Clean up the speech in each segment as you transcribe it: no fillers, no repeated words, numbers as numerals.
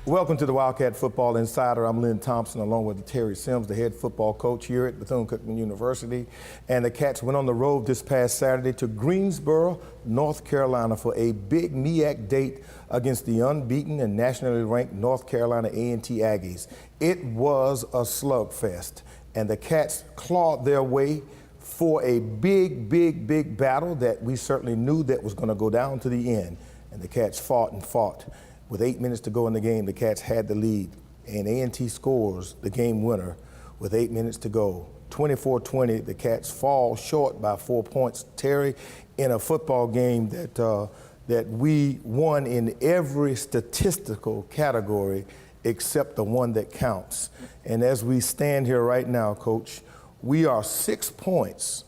Welcome to the Wildcat Football Insider. I'm Lynn Thompson, along with Terry Sims, the head football coach here at Bethune-Cookman University. And the Cats went on the road this past Saturday to Greensboro, North Carolina for a big MEAC date against the unbeaten and nationally ranked North Carolina A&T Aggies. It was a slugfest, and the Cats clawed their way for a big battle that we certainly knew that was going to go down to the end. And the Cats fought and fought. With 8 minutes to go in the game, the Cats had the lead, and A&T scores the game winner with 8 minutes to go. 24-20, the Cats fall short by 4 points. Terry, in a football game that we won in every statistical category except the one that counts. And as we stand here right now, Coach, we are 6 points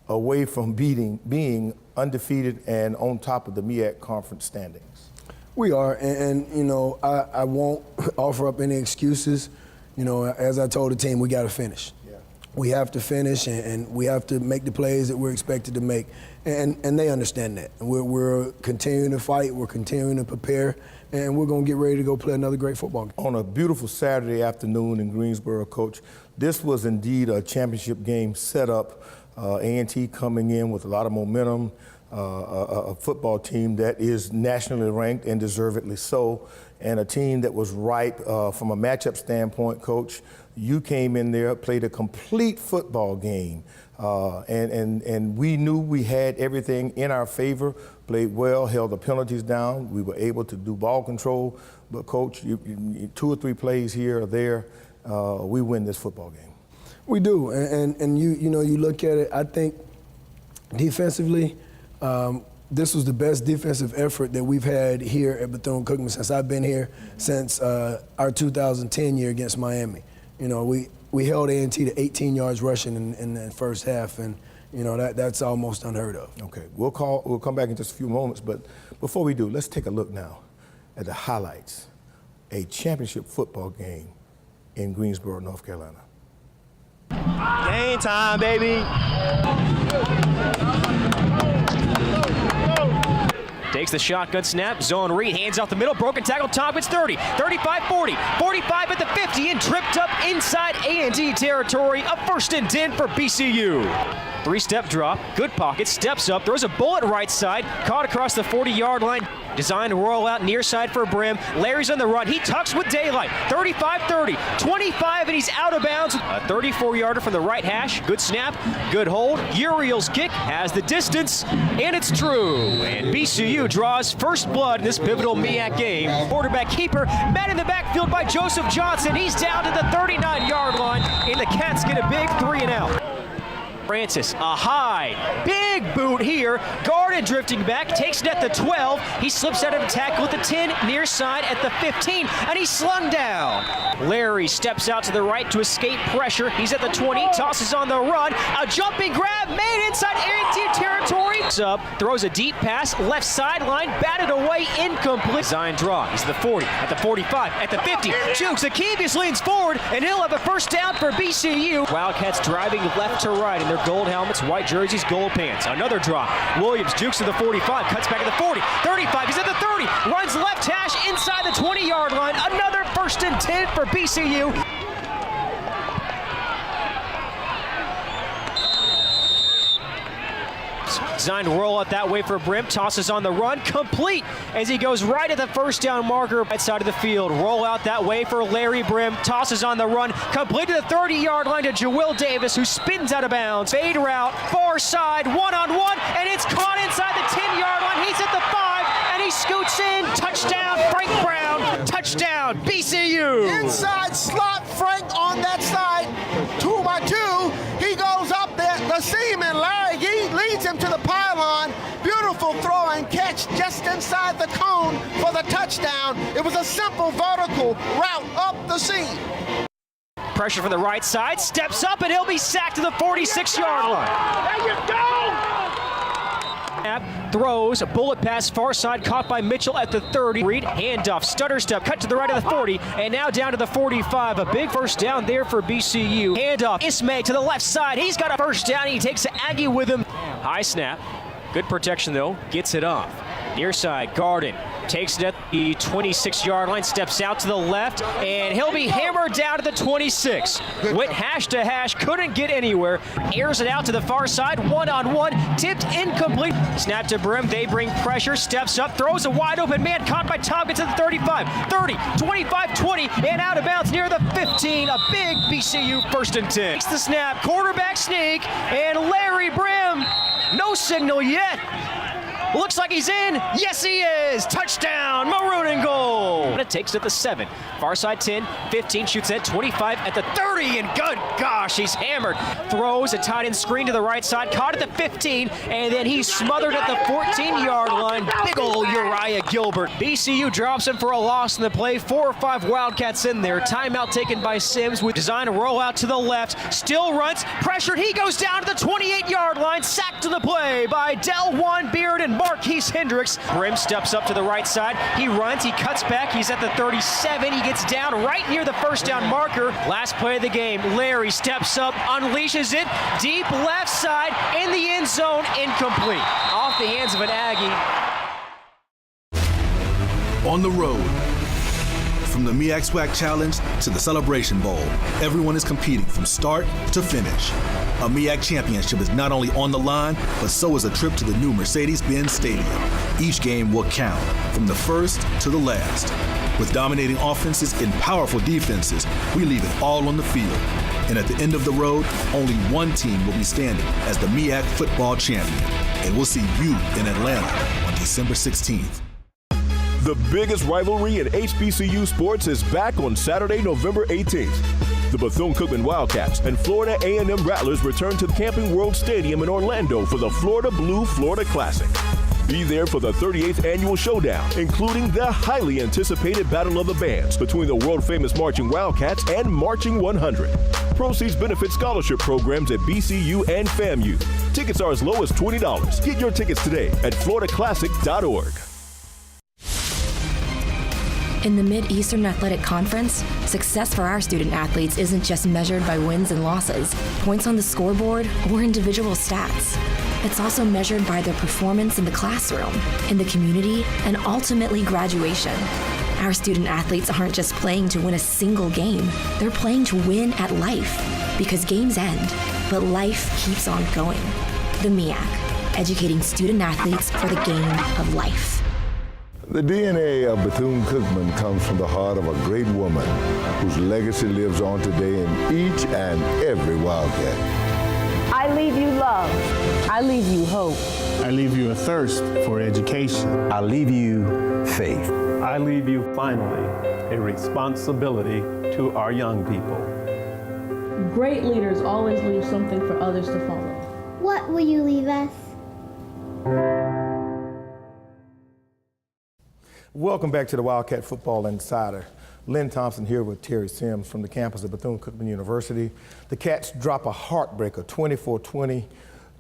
away from being undefeated and on top of the MEAC conference standings. We are, and you know, I won't offer up any excuses. You know, as I told the team, we got to finish. Yeah. We have to finish, and we have to make the plays that we're expected to make, and they understand that. We're continuing to fight, we're continuing to prepare, and we're going to get ready to go play another great football game. On a beautiful Saturday afternoon in Greensboro, Coach, this was indeed a championship game set up. A&T coming in with a lot of momentum. A football team that is nationally ranked and deservedly so, and a team that was ripe from a matchup standpoint. Coach, you came in there, played a complete football game, and we knew we had everything in our favor, played well, held the penalties down. We were able to do ball control, but Coach, you 2 or 3 plays here or there, we win this football game. We do, and you know, you look at it, I think defensively, this was the best defensive effort that we've had here at Bethune-Cookman since I've been here, since our 2010 year against Miami. You know, we held A&T to 18 yards rushing in the first half, and you know that's almost unheard of. Okay, we'll come back in just a few moments, but before we do, let's take a look now at the highlights. A championship football game in Greensboro, North Carolina. Game time, baby. Takes the shotgun snap, zone read, hands off the middle, broken tackle, Tompkins 30, 35, 40, 45 at the 50, and tripped up inside A&T territory. A 1st and 10 for BCU. 3-step drop, good pocket, steps up, throws a bullet right side, caught across the 40-yard line. Designed to roll out near side for Brim. Larry's on the run. He tucks with daylight. 35-30, 25, and he's out of bounds. A 34-yarder from the right hash. Good snap, good hold. Uriel's kick has the distance, and it's true. And BCU draws first blood in this pivotal MEAC game. Quarterback keeper met in the backfield by Joseph Johnson. He's down to the 39-yard line, and the Cats get a big 3-and-out. Francis, a high, big boot here. Garden drifting back, takes it at the 12. He slips out of the tackle at the 10, near side at the 15, and he's slung down. Larry steps out to the right to escape pressure. He's at the 20, tosses on the run. A jumping grab made inside A&T territory. Up, throws a deep pass, left sideline, batted away, incomplete. Zion draw, he's at the 40, at the 45, at the 50. Jukes, Akevius leans forward, and he'll have a first down for BCU. Wildcats driving left to right in their gold helmets, white jerseys, gold pants. Another draw. Williams jukes to the 45, cuts back at the 40, 35, he's at the 30, runs left hash inside the 20-yard line. Another 1st and 10 for BCU. Designed to roll out that way for Brim, tosses on the run, complete as he goes right at the first down marker, right side of the field. Roll out that way for Larry Brim, tosses on the run, complete to the 30-yard line to Jawil Davis, who spins out of bounds. Fade route, far side, one-on-one, and it's caught inside the 10-yard line. He's at the 5, and he scoots in. Touchdown, Frank Brown. Touchdown, BCU. Inside slot, Frank on that side, 2x2. He goes up there, the seam, and Larry leads him to the pylon. Beautiful throw and catch just inside the cone for the touchdown. It was a simple vertical route up the seam. Pressure from the right side, steps up, and he'll be sacked to the 46-yard line. There you go! Throws a bullet pass far side, caught by Mitchell at the 30. Reed, handoff, stutter step, cut to the right of the 40, and now down to the 45. A big first down there for BCU. Handoff, Ismay to the left side. He's got a first down. He takes the Aggie with him. High snap. Good protection, though. Gets it off. Near side, Garden. Takes it at the 26-yard line, steps out to the left, and he'll be hammered down to the 26. Went hash to hash, couldn't get anywhere. Airs it out to the far side, one-on-one, tipped incomplete. Snap to Brim, they bring pressure, steps up, throws a wide open man, caught by Tompkins at the 35, 30, 25, 20, and out of bounds near the 15. A big BCU 1st and 10. Takes the snap, quarterback sneak, and Larry Brim, no signal yet. Looks like he's in. Yes, he is. Touchdown, maroon and gold. And it takes it at the 7. Far side 10, 15, shoots at 25 at the 30, and good gosh, he's hammered. Throws a tight end screen to the right side, caught at the 15, and then he's smothered at the 14-yard line. Big ol' Uriah Gilbert. BCU drops him for a loss in the play. 4 or 5 Wildcats in there. Timeout taken by Sims with design to roll out to the left. Still runs, pressured. He goes down to the 28-yard line. Sacked to the play by Delwan Beard and Marquise Hendricks. Brim steps up to the right side. He runs, he cuts back. He's at the 37. He gets down right near the first down marker. Last play of the game. Larry steps up, unleashes it. Deep left side in the end zone. Incomplete. Off the hands of an Aggie. On the road, from the MEAC SWAC Challenge to the Celebration Bowl, everyone is competing from start to finish. A MEAC championship is not only on the line, but so is a trip to the new Mercedes-Benz Stadium. Each game will count, from the first to the last. With dominating offenses and powerful defenses, we leave it all on the field. And at the end of the road, only one team will be standing as the MEAC football champion. And we'll see you in Atlanta on December 16th. The biggest rivalry in HBCU sports is back on Saturday, November 18th. The Bethune-Cookman Wildcats and Florida A&M Rattlers return to the Camping World Stadium in Orlando for the Florida Blue Florida Classic. Be there for the 38th annual showdown, including the highly anticipated Battle of the Bands between the world-famous Marching Wildcats and Marching 100. Proceeds benefit scholarship programs at BCU and FAMU. Tickets are as low as $20. Get your tickets today at floridaclassic.org. In the Mid-Eastern Athletic Conference, success for our student athletes isn't just measured by wins and losses, points on the scoreboard, or individual stats. It's also measured by their performance in the classroom, in the community, and ultimately graduation. Our student athletes aren't just playing to win a single game, they're playing to win at life. Because games end, but life keeps on going. The MEAC, educating student athletes for the game of life. The DNA of Bethune-Cookman comes from the heart of a great woman whose legacy lives on today in each and every Wildcat. I leave you love. I leave you hope. I leave you a thirst for education. I leave you faith. I leave you, finally, a responsibility to our young people. Great leaders always leave something for others to follow. What will you leave us? Welcome back to the Wildcat Football Insider. Lynn Thompson here with Terry Sims from the campus of Bethune-Cookman University. The Cats drop a heartbreaker, 24-20,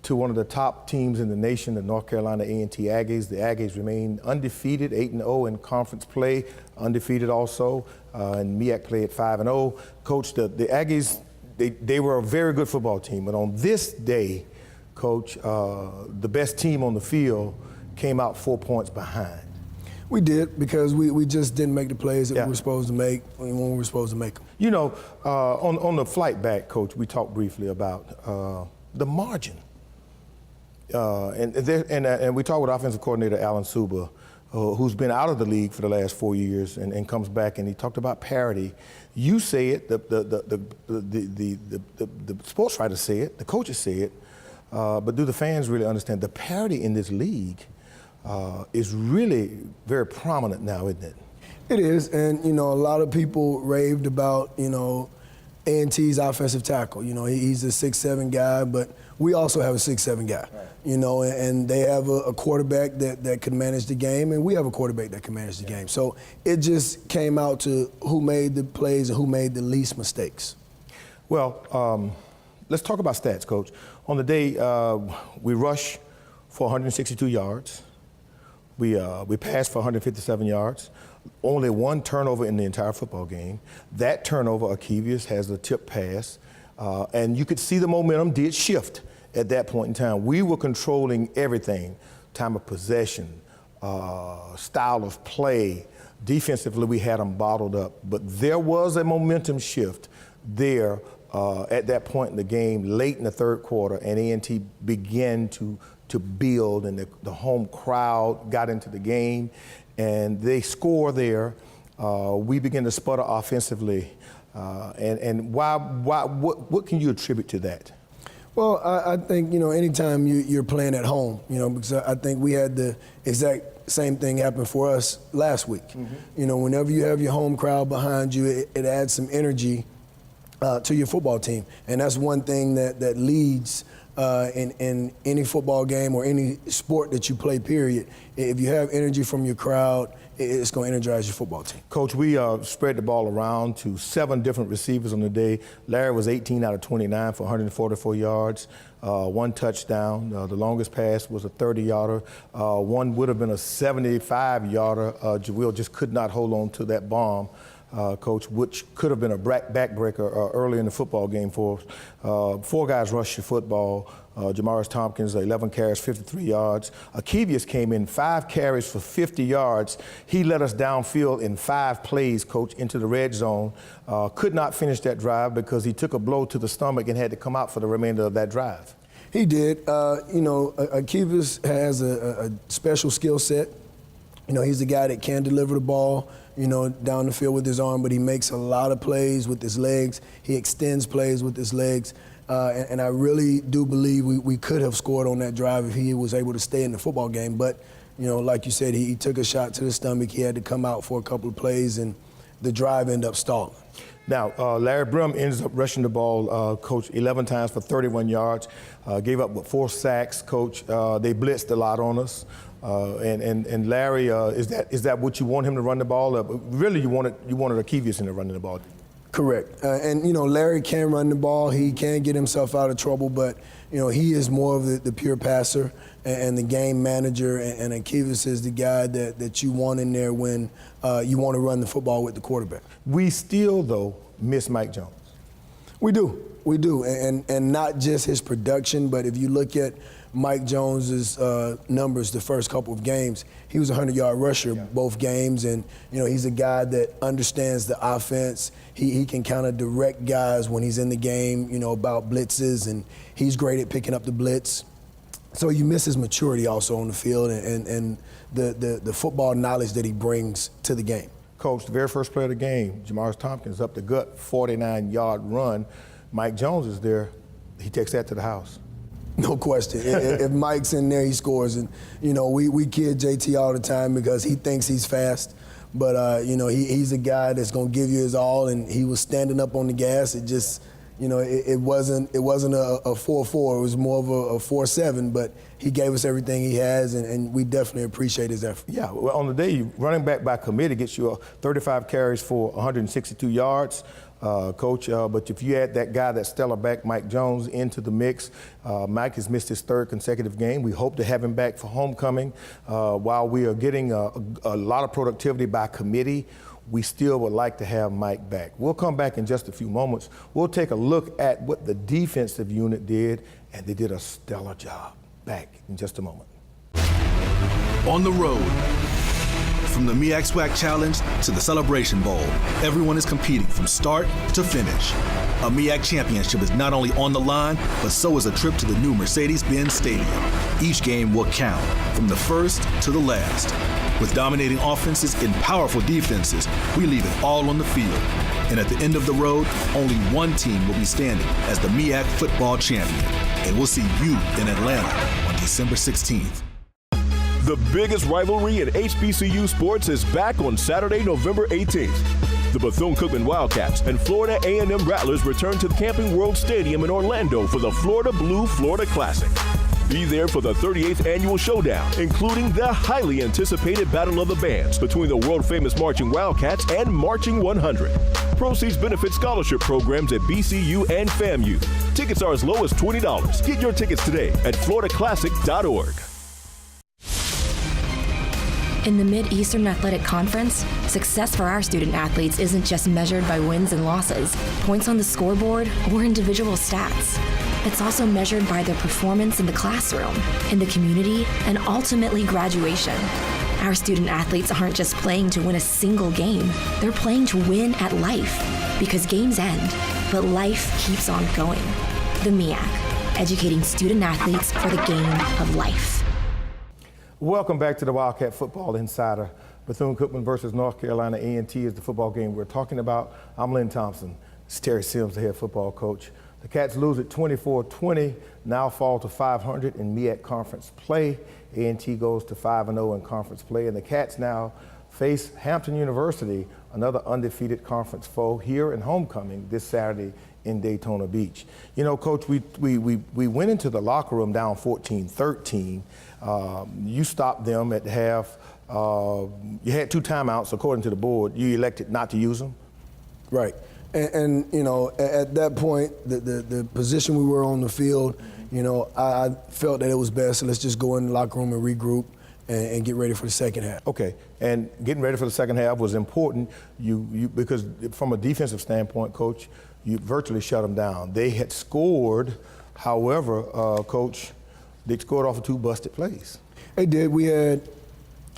to one of the top teams in the nation, the North Carolina A&T Aggies. The Aggies remain undefeated, 8-0 in conference play, undefeated also, and MEAC play at 5-0. Coach, the Aggies, they were a very good football team, but on this day, Coach, the best team on the field came out 4 points behind. We did, because we just didn't make the plays that we were supposed to make when we were supposed to make them. You know, on the flight back, Coach, we talked briefly about the margin. And we talked with offensive coordinator Alan Suba, who's been out of the league for the last 4 years and comes back, and he talked about parity. You say it, the sports writers say it, the coaches say it, but do the fans really understand the parity in this league? Is really very prominent now, isn't it? It is, and a lot of people raved about A&T's offensive tackle. He's a 6'7" guy, but we also have a 6'7" guy. Right. And they have a quarterback that can manage the game, and we have a quarterback that can manage the game. So it just came out to who made the plays and who made the least mistakes. Well, let's talk about stats, Coach. On the day, we rush for 162 yards. We passed for 157 yards. Only one turnover in the entire football game. That turnover, Akevius has a tip pass, and you could see the momentum did shift at that point in time. We were controlling everything: time of possession, style of play. Defensively, we had them bottled up. But there was a momentum shift there at that point in the game, late in the third quarter, and A&T began to build, and the home crowd got into the game, and they score there. We began to sputter offensively. And what can you attribute to that? Well, I think, anytime you're playing at home, because I think we had the exact same thing happen for us last week. Mm-hmm. Whenever you have your home crowd behind you, it adds some energy to your football team. And that's one thing that leads in any football game or any sport that you play, period. If you have energy from your crowd, it's going to energize your football team. Coach, we spread the ball around to 7 different receivers on the day. Larry was 18 out of 29 for 144 yards, 1 touchdown. The longest pass was a 30-yarder. One would have been a 75-yarder. Jawill just could not hold on to that bomb. Coach, which could have been a backbreaker early in the football game for us. 4 guys rushed the football. Jamaris Tompkins, 11 carries, 53 yards. Akevius came in 5 carries for 50 yards. He led us downfield in 5 plays, Coach, into the red zone. Could not finish that drive because he took a blow to the stomach and had to come out for the remainder of that drive. He did. Akevius has a special skill set. He's the guy that can deliver the ball, down the field with his arm, but he makes a lot of plays with his legs. He extends plays with his legs. And I really do believe we could have scored on that drive if he was able to stay in the football game. But, like you said, he took a shot to the stomach. He had to come out for a couple of plays, and the drive ended up stalling. Now, Larry Brim ends up rushing the ball, Coach, 11 times for 31 yards. Gave up 4 sacks, Coach. They blitzed a lot on us. And Larry, is that what you want him to run the ball? Really, you wanted Akevius in there running the ball. Correct. And Larry can run the ball. He can get himself out of trouble, but he is more of the pure passer and the game manager. And Akevius is the guy that you want in there when you want to run the football with the quarterback. We still, though, miss Mike Jones. We do, and not just his production, but if you look at Mike Jones's numbers the first couple of games, he was a 100-yard rusher both games, and he's a guy that understands the offense. He can kind of direct guys when he's in the game, about blitzes, and he's great at picking up the blitz. So you miss his maturity also on the field and the football knowledge that he brings to the game. Coach, the very first play of the game, Jamaris Tompkins up the gut, 49-yard run. Mike Jones is there. He takes that to the house. No question. If Mike's in there, he scores. And, we kid JT all the time because he thinks he's fast. But, he's a guy that's going to give you his all, and he was standing up on the gas. It just, it wasn't a 4-4. It was more of a 4-7, but he gave us everything he has, and we definitely appreciate his effort. Yeah, well, on the day, running back by committee gets you 35 carries for 162 yards. Coach, but if you add that guy, that stellar back, Mike Jones, into the mix, Mike has missed his 3rd consecutive game. We hope to have him back for homecoming. While we are getting a lot of productivity by committee, we still would like to have Mike back. We'll come back in just a few moments. We'll take a look at what the defensive unit did, and they did a stellar job. Back in just a moment. On the road. From the MEAC SWAC Challenge to the Celebration Bowl, everyone is competing from start to finish. A MEAC championship is not only on the line, but so is a trip to the new Mercedes-Benz Stadium. Each game will count, from the first to the last. With dominating offenses and powerful defenses, we leave it all on the field. And at the end of the road, only one team will be standing as the MEAC football champion. And we'll see you in Atlanta on December 16th. The biggest rivalry in HBCU sports is back on Saturday, November 18th. The Bethune-Cookman Wildcats and Florida A&M Rattlers return to the Camping World Stadium in Orlando for the Florida Blue Florida Classic. Be there for the 38th annual showdown, including the highly anticipated Battle of the Bands between the world-famous Marching Wildcats and Marching 100. Proceeds benefit scholarship programs at BCU and FAMU. Tickets are as low as $20. Get your tickets today at floridaclassic.org. In the Mid-Eastern Athletic Conference, success for our student athletes isn't just measured by wins and losses, points on the scoreboard, or individual stats. It's also measured by their performance in the classroom, in the community, and ultimately graduation. Our student athletes aren't just playing to win a single game, they're playing to win at life. Because games end, but life keeps on going. The MEAC, educating student athletes for the game of life. Welcome back to the Wildcat Football Insider. Bethune-Cookman versus North Carolina A&T is the football game we're talking about. I'm Lynn Thompson. It's Terry Sims, the head football coach. The Cats lose at 24-20, now fall to 500 in MEAC conference play. A&T goes to 5-0 in conference play, and the Cats now face Hampton University, another undefeated conference foe, here in homecoming this Saturday in Daytona Beach. You know, Coach, we went into the locker room down 14-13. You stopped them at half. You had 2 timeouts, according to the board. You elected not to use them. Right. And you know, at that point, the position we were on the field, you know, I felt that it was best. So let's just go in the locker room and regroup and get ready for the second half. Okay. And getting ready for the second half was important. Because from a defensive standpoint, Coach, you virtually shut them down. They had scored, however, Coach, they scored off of 2 busted plays. They did. We had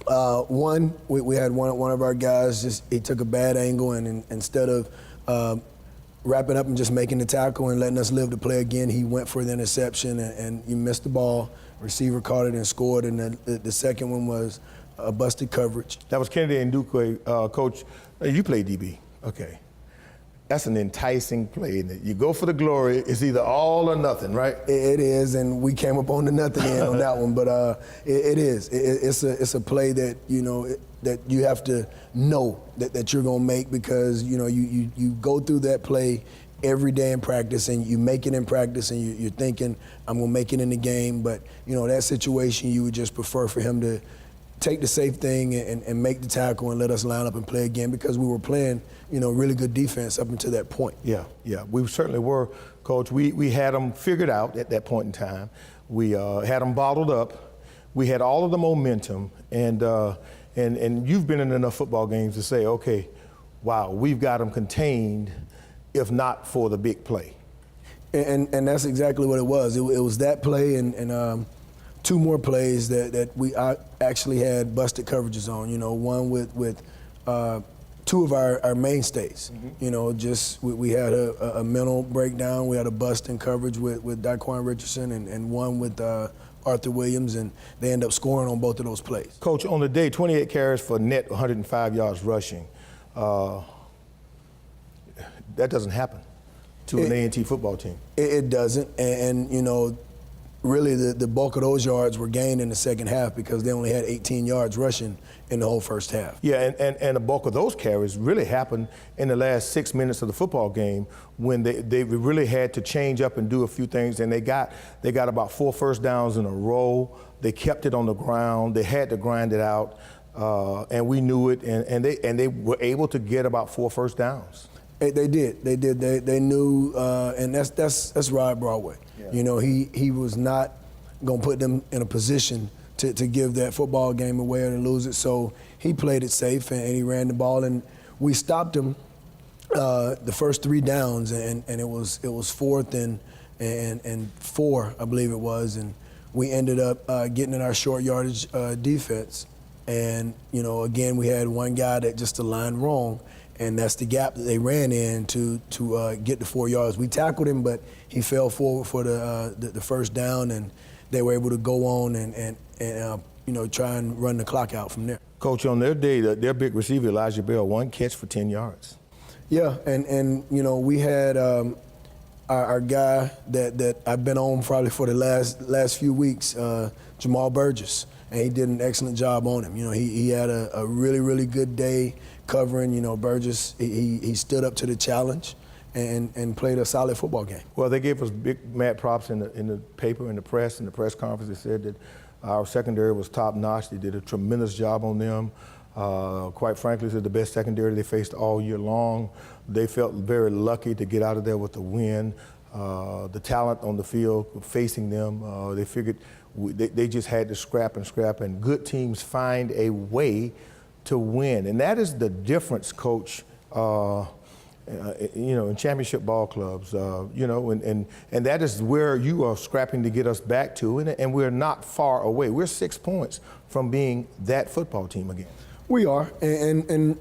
one. We had one of our guys he took a bad angle, and instead of wrapping up and just making the tackle and letting us live the play again, he went for the interception and you missed the ball. Receiver caught it and scored, and the second one was a busted coverage. That was Kennedy and Duque. Coach, you play DB. Okay. That's an enticing play. You go for the glory. It's either all or nothing, right? It is, and we came up on the nothing end on that one. But it is. It's a play that, you know, that you have to know that you're going to make, because, you know, you go through that play every day in practice, and you make it in practice, and you're thinking, I'm going to make it in the game. But, you know, that situation, you would just prefer for him to take the safe thing and make the tackle and let us line up and play again, because we were playing, you know, really good defense up until that point. Yeah, we certainly were, Coach. We had them figured out at that point in time. We had them bottled up. We had all of the momentum, and you've been in enough football games to say, okay, wow, we've got them contained, if not for the big play. And that's exactly what it was. It was that play and 2 more plays that we actually had busted coverages on. You know, one with 2 of our mainstays. Mm-hmm. You know, just we had a mental breakdown. We had a bust in coverage with Daquan Richardson and one with Arthur Williams, and they end up scoring on both of those plays. Coach, on the day, 28 carries for net 105 yards rushing. That doesn't happen to an A&T football team. It doesn't, and you know, really the bulk of those yards were gained in the second half, because they only had 18 yards rushing in the whole first half. Yeah, and the bulk of those carries really happened in the last 6 minutes of the football game, when they really had to change up and do a few things, and they got about 4 first downs in a row. They kept it on the ground. They had to grind it out, and we knew it, and they were able to get about 4 first downs. They did. They knew, and that's Rod Broadway. Yeah. You know, he was not going to put them in a position to give that football game away or to lose it. So he played it safe, and he ran the ball, and we stopped him the first 3 downs, and it was 4th and 4, I believe it was, and we ended up getting in our short yardage defense. And, you know, again, we had one guy that just aligned wrong, and that's the gap that they ran in to get the 4 yards. We tackled him, but he fell forward for the first down, and they were able to go on and you know, try and run the clock out from there. Coach, on their day, their big receiver, Elijah Bell, 1 catch for 10 yards. Yeah, and you know, we had our guy that I've been on probably for the last few weeks, Jamal Burgess, and he did an excellent job on him. You know, he had a really, really good day covering. You know, Burgess, he stood up to the challenge and played a solid football game. Well, they gave us big mad props in the paper, in the press conference. They said that our secondary was top-notch. They did a tremendous job on them. Quite frankly, it's the best secondary they faced all year long. They felt very lucky to get out of there with the win. The talent on the field facing them, they figured they just had to scrap, and good teams find a way to win. And that is the difference, Coach, in championship ball clubs, and that is where you are scrapping to get us back to, and we're not far away. We're 6 points from being that football team again. We are, and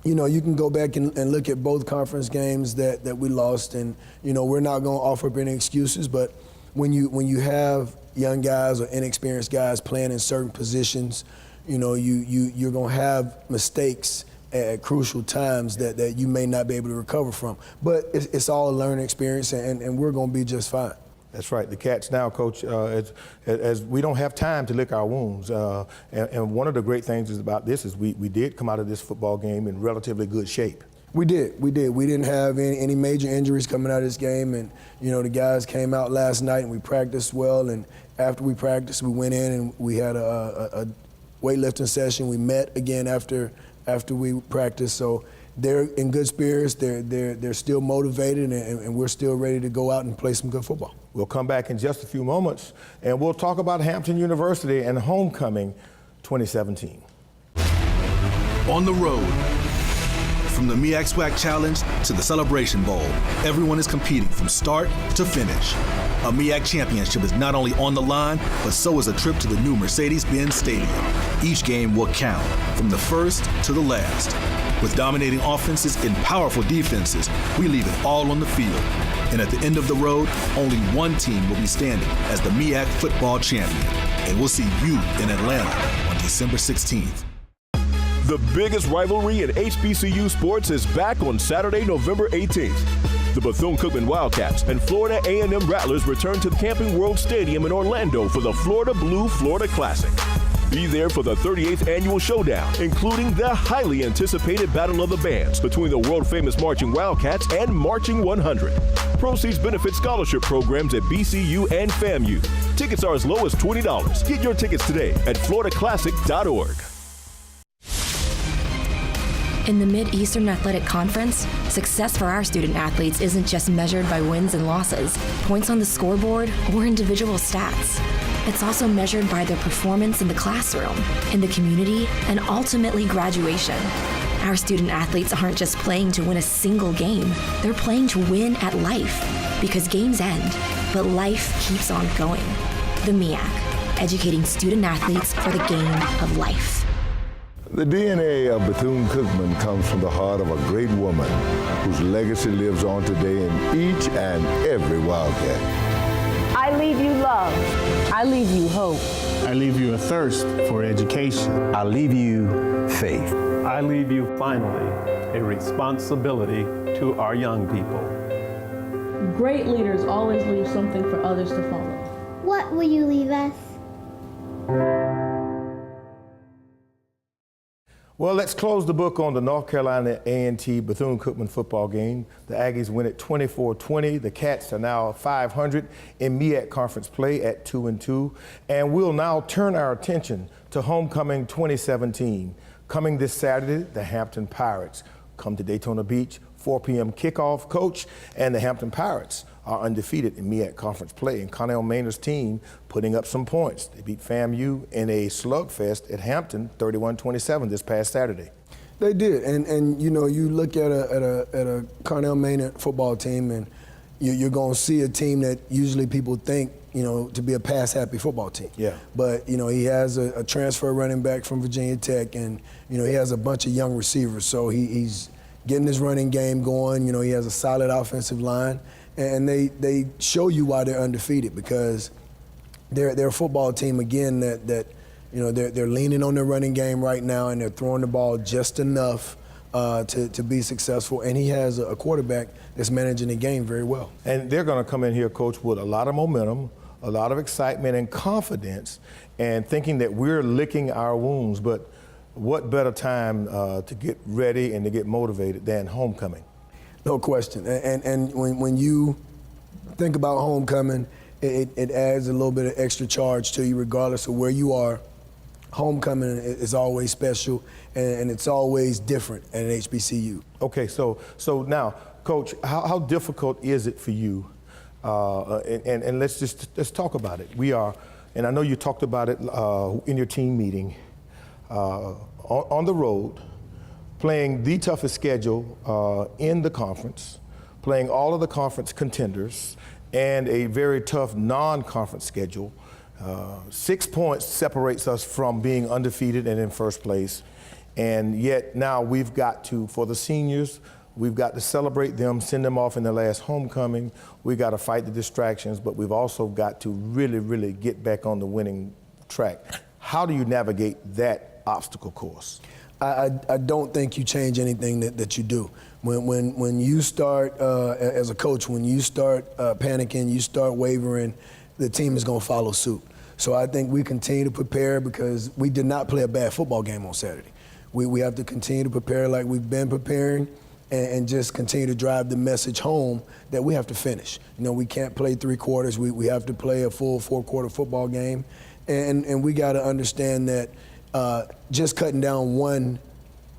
you can go back and look at both conference games that we lost, and we're not going to offer up any excuses, but when you have young guys or inexperienced guys playing in certain positions, you're going to have mistakes at crucial times that you may not be able to recover from. But it's all a learning experience, and we're going to be just fine. That's right. The Cats now, Coach, as we don't have time to lick our wounds. And one of the great things about this is we did come out of this football game in relatively good shape. We did. We didn't have any major injuries coming out of this game, and the guys came out last night and we practiced well. And after we practiced, we went in and we had a weightlifting session. We met again after we practiced. So they're in good spirits. They're still motivated, and we're still ready to go out and play some good football. We'll come back in just a few moments, and we'll talk about Hampton University and Homecoming 2017. On the road, from the MEAC SWAC Challenge to the Celebration Bowl, everyone is competing from start to finish. A MEAC championship is not only on the line, but so is a trip to the new Mercedes-Benz Stadium. Each game will count, from the first to the last. With dominating offenses and powerful defenses, we leave it all on the field. And at the end of the road, only one team will be standing as the MEAC football champion. And we'll see you in Atlanta on December 16th. The biggest rivalry in HBCU sports is back on Saturday, November 18th. The Bethune-Cookman Wildcats and Florida A&M Rattlers return to the Camping World Stadium in Orlando for the Florida Blue Florida Classic. Be there for the 38th annual showdown, including the highly anticipated Battle of the Bands between the world-famous Marching Wildcats and Marching 100. Proceeds benefit scholarship programs at BCU and FAMU. Tickets are as low as $20. Get your tickets today at floridaclassic.org. In the Mid-Eastern Athletic Conference, success for our student athletes isn't just measured by wins and losses, points on the scoreboard, or individual stats. It's also measured by their performance in the classroom, in the community, and ultimately graduation. Our student athletes aren't just playing to win a single game, they're playing to win at life. Because games end, but life keeps on going. The MEAC, educating student athletes for the game of life. The DNA of Bethune-Cookman comes from the heart of a great woman whose legacy lives on today in each and every Wildcat. I leave you love. I leave you hope. I leave you a thirst for education. I leave you faith. I leave you, finally, a responsibility to our young people. Great leaders always leave something for others to follow. What will you leave us? Well, let's close the book on the North Carolina A&T Bethune-Cookman football game. The Aggies win it 24-20. The Cats are now 500 in MEAC conference play at 2-2. And we'll now turn our attention to Homecoming 2017. Coming this Saturday, the Hampton Pirates come to Daytona Beach, 4 p.m. kickoff, Coach, and the Hampton Pirates are undefeated in MEAC conference play. And Connell Maynard's team putting up some points. They beat FAMU in a slugfest at Hampton, 31-27 this past Saturday. They did, and you look at a Connell Maynard football team, and you're going to see a team that usually people think to be a pass-happy football team. Yeah. But he has a transfer running back from Virginia Tech, and he has a bunch of young receivers, so he's getting his running game going. He has a solid offensive line. And they show you why they're undefeated, because they're a football team again that they're leaning on their running game right now, and they're throwing the ball just enough to be successful. And he has a quarterback that's managing the game very well. And they're going to come in here, Coach, with a lot of momentum, a lot of excitement and confidence, and thinking that we're licking our wounds. But what better time to get ready and to get motivated than homecoming? No question. And when you think about homecoming, it adds a little bit of extra charge to you regardless of where you are. Homecoming is always special, and it's always different at an HBCU. Okay, so now, Coach, how difficult is it for you? And let's talk about it. We are, and I know you talked about it in your team meeting, on the road, playing the toughest schedule in the conference, playing all of the conference contenders, and a very tough non-conference schedule. 6 points separates us from being undefeated and in first place. And yet now we've got to, for the seniors, we've got to celebrate them, send them off in their last homecoming. We got to fight the distractions, but we've also got to really, really get back on the winning track. How do you navigate that obstacle course? I don't think you change anything that you do. When you start, as a coach, when you start panicking, you start wavering, the team is going to follow suit. So I think we continue to prepare because we did not play a bad football game on Saturday. We have to continue to prepare like we've been preparing and just continue to drive the message home that we have to finish. You know, we can't play 3 quarters. We have to play a full 4-quarter football game. And we got to understand that just cutting down one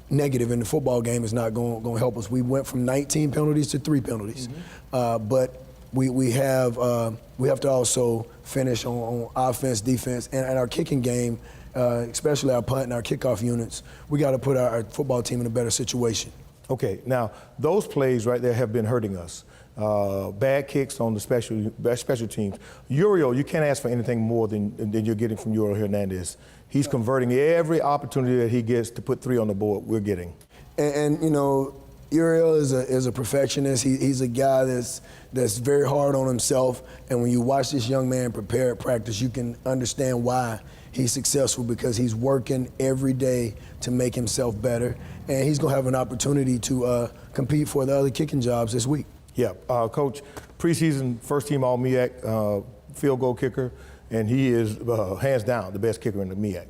negative in the football game is not going to help us. We went from 19 penalties to 3 penalties. But we have to also finish on offense, defense, and our kicking game, especially our punt and our kickoff units. We got to put our football team in a better situation. Okay, now those plays right there have been hurting us. Bad kicks on the special teams. Uriel, you can't ask for anything more than you're getting from Uriel Hernandez. He's converting every opportunity that he gets to put 3 on the board. We're getting. And you know, Uriel is a perfectionist. He's a guy that's very hard on himself. And when you watch this young man prepare at practice, you can understand why he's successful, because he's working every day to make himself better. And he's going to have an opportunity to compete for the other kicking jobs this week. Yeah, Coach, preseason first-team All-MEAC field goal kicker, and he is hands down the best kicker in the MEAC.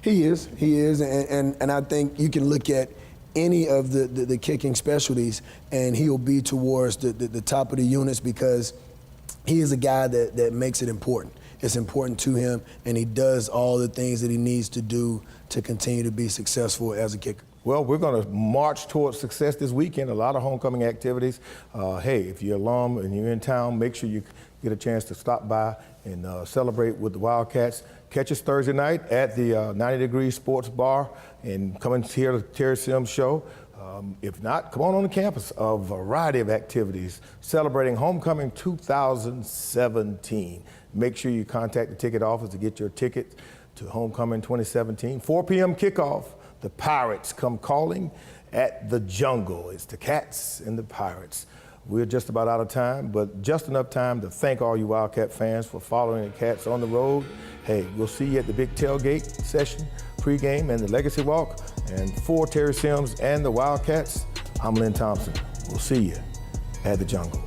He is, and I think you can look at any of the kicking specialties, and he'll be towards the top of the units because he is a guy that makes it important. It's important to him, and he does all the things that he needs to do to continue to be successful as a kicker. Well, we're going to march towards success this weekend. A lot of homecoming activities. Hey, if you're an alum and you're in town, make sure you get a chance to stop by and celebrate with the Wildcats. Catch us Thursday night at the 90 Degree Sports Bar and come and hear the Terry Sims show. If not, come on the campus. A variety of activities celebrating Homecoming 2017. Make sure you contact the ticket office to get your ticket to Homecoming 2017. 4 p.m. kickoff. The Pirates come calling at the Jungle. It's the Cats and the Pirates. We're just about out of time, but just enough time to thank all you Wildcat fans for following the Cats on the road. Hey, we'll see you at the big tailgate session, pregame, and the Legacy Walk. And for Terry Sims and the Wildcats, I'm Lynn Thompson. We'll see you at the Jungle.